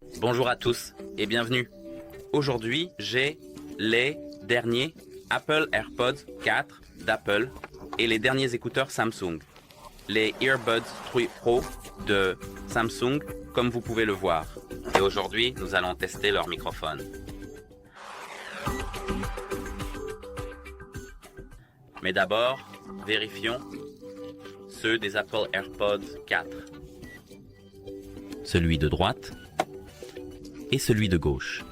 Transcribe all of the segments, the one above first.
Bonjour à tous et bienvenue. Aujourd'hui, j'ai les derniers Apple AirPods 4 d'Apple et les derniers écouteurs Samsung. Les Earbuds 3 Pro de Samsung, comme vous pouvez le voir. Et aujourd'hui, nous allons tester leur microphone. Mais d'abord, vérifions ceux des Apple AirPods 4. Celui de droite et celui de gauche.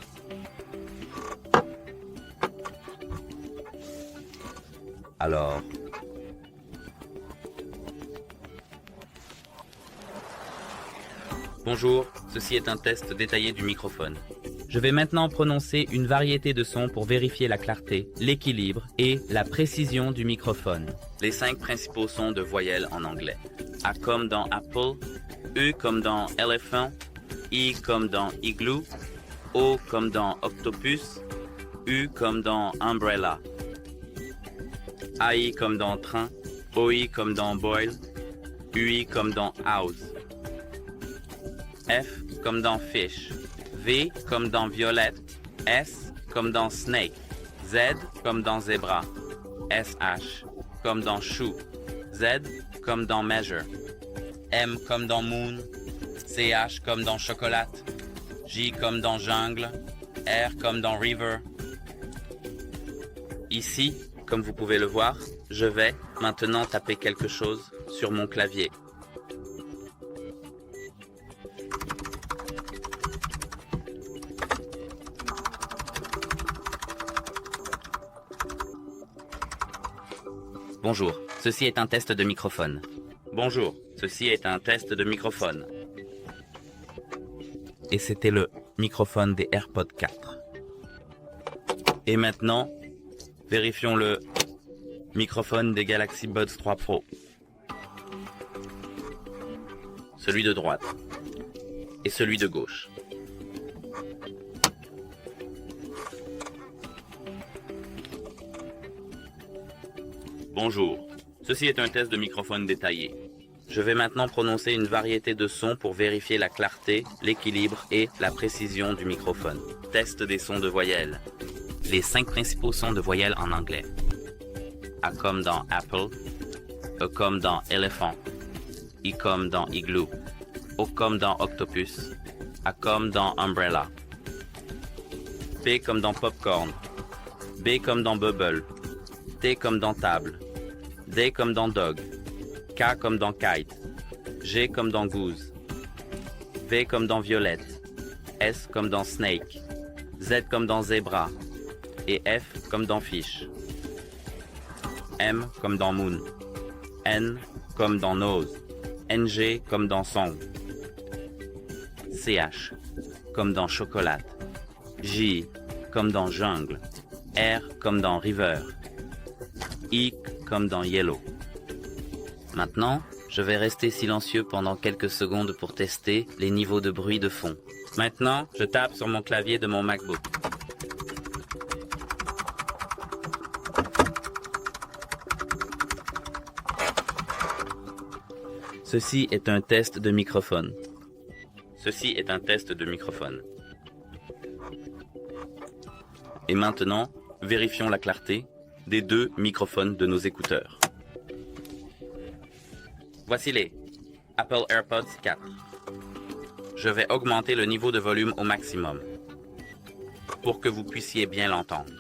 Alors, bonjour, ceci est un test détaillé du microphone. Je vais maintenant prononcer une variété de sons pour vérifier la clarté, l'équilibre et la précision du microphone. Les 5 principaux sons de voyelles en anglais. A comme dans Apple, E comme dans Elephant, I comme dans Igloo, O comme dans Octopus, U comme dans Umbrella, AI comme dans Train, OI comme dans Boil, UI comme dans House, F comme dans Fish, V comme dans Violette, S comme dans Snake, Z comme dans Zebra, SH comme dans Shoe, Z comme dans Measure, M comme dans Moon, CH comme dans Chocolate, J comme dans Jungle, R comme dans River. Ici, comme vous pouvez le voir, je vais maintenant taper quelque chose sur mon clavier. Bonjour, ceci est un test de microphone. Bonjour, ceci est un test de microphone. Et c'était le microphone des AirPods 4. Et maintenant, vérifions le microphone des Galaxy Buds 3 Pro. Celui de droite et celui de gauche. Bonjour, ceci est un test de microphone détaillé. Je vais maintenant prononcer une variété de sons pour vérifier la clarté, l'équilibre et la précision du microphone. Test des sons de voyelles. Les 5 principaux sons de voyelles en anglais. A comme dans Apple, E comme dans Elephant, I comme dans Igloo, O comme dans Octopus, A comme dans Umbrella, P comme dans Popcorn, B comme dans Bubble, T comme dans Table, D comme dans Dog, K comme dans Kite, G comme dans Goose, V comme dans Violette, S comme dans Snake, Z comme dans Zebra et F comme dans Fish. M comme dans Moon, N comme dans Nose, NG comme dans Song, CH comme dans Chocolate, J comme dans Jungle, R comme dans River, I comme dans Yellow. Maintenant, je vais rester silencieux pendant quelques secondes pour tester les niveaux de bruit de fond. Maintenant, je tape sur mon clavier de mon MacBook. Ceci est un test de microphone. Ceci est un test de microphone. Et maintenant, vérifions la clarté des 2 microphones de nos écouteurs. Voici les Apple AirPods 4. Je vais augmenter le niveau de volume au maximum pour que vous puissiez bien l'entendre.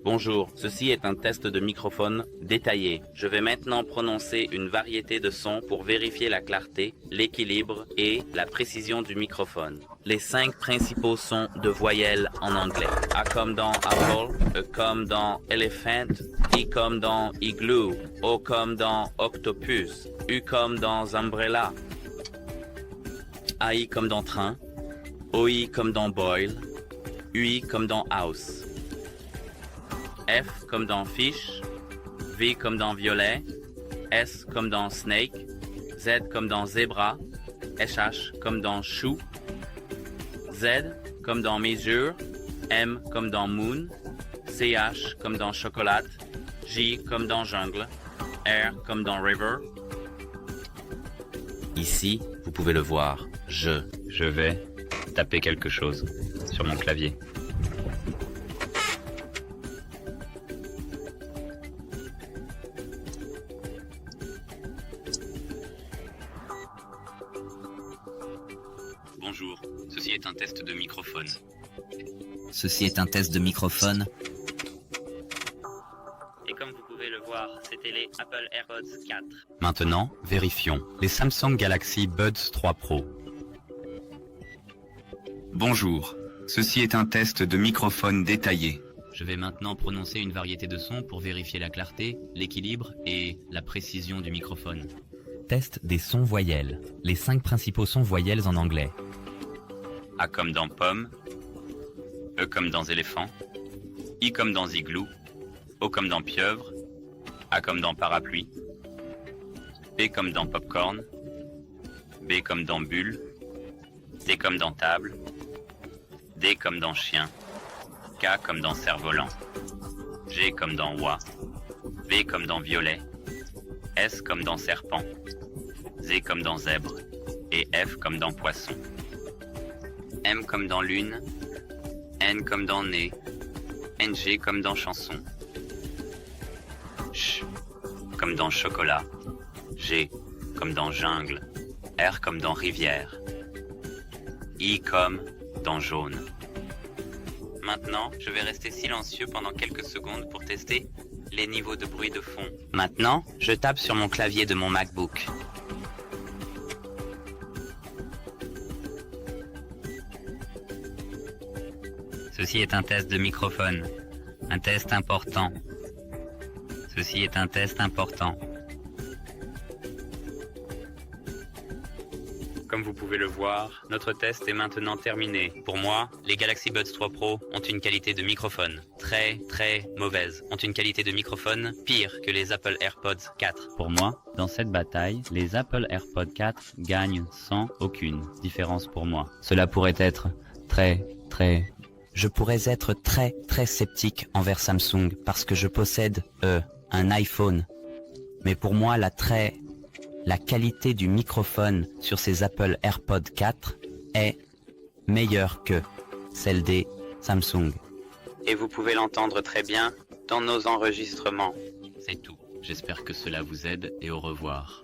Bonjour, ceci est un test de microphone détaillé. Je vais maintenant prononcer une variété de sons pour vérifier la clarté, l'équilibre et la précision du microphone. Les 5 principaux sons de voyelles en anglais. A comme dans Apple, E comme dans Elephant, I comme dans Igloo, O comme dans Octopus, U comme dans Umbrella, AI comme dans Train, OI comme dans Boil, UI comme dans House, F comme dans Fish, V comme dans Violet, S comme dans Snake, Z comme dans Zebra, SH comme dans Shoe, Z comme dans Measure, M comme dans Moon, CH comme dans Chocolate, J comme dans Jungle, R comme dans River. Ici, vous pouvez le voir, je Je vais taper quelque chose sur mon clavier. Bonjour, ceci est un test de microphone. Ceci est un test de microphone. Et comme vous pouvez le voir, c'était les Apple AirPods 4. Maintenant, vérifions les Samsung Galaxy Buds 3 Pro. Bonjour, ceci est un test de microphone détaillé. Je vais maintenant prononcer une variété de sons pour vérifier la clarté, l'équilibre et la précision du microphone. Test des sons voyelles. Les 5 principaux sons voyelles en anglais. A comme dans pomme, E comme dans éléphant, I comme dans igloo, O comme dans pieuvre, A comme dans parapluie, P comme dans popcorn, B comme dans bulle, T comme dans table, D comme dans chien, K comme dans cerf-volant, G comme dans oie, V comme dans violet, S comme dans serpent, Z comme dans zèbre et F comme dans poisson. M comme dans lune, N comme dans nez, NG comme dans chanson. Ch comme dans chocolat, G comme dans jungle, R comme dans rivière, I comme dans jaune. Maintenant, je vais rester silencieux pendant quelques secondes pour tester les niveaux de bruit de fond. Maintenant, je tape sur mon clavier de mon MacBook. Ceci est un test de microphone. Un test important. Ceci est un test important. Comme vous pouvez le voir, notre test est maintenant terminé. Pour moi, les Galaxy Buds 3 Pro ont une qualité de microphone très mauvaise. Ont une qualité de microphone pire que les Apple AirPods 4. Pour moi, dans cette bataille, les Apple AirPods 4 gagnent sans aucune différence pour moi. Cela pourrait être Je pourrais être très sceptique envers Samsung parce que je possède un iPhone. Mais pour moi, la qualité du microphone sur ces Apple AirPods 4 est meilleure que celle des Samsung. Et vous pouvez l'entendre très bien dans nos enregistrements. C'est tout. J'espère que cela vous aide et au revoir.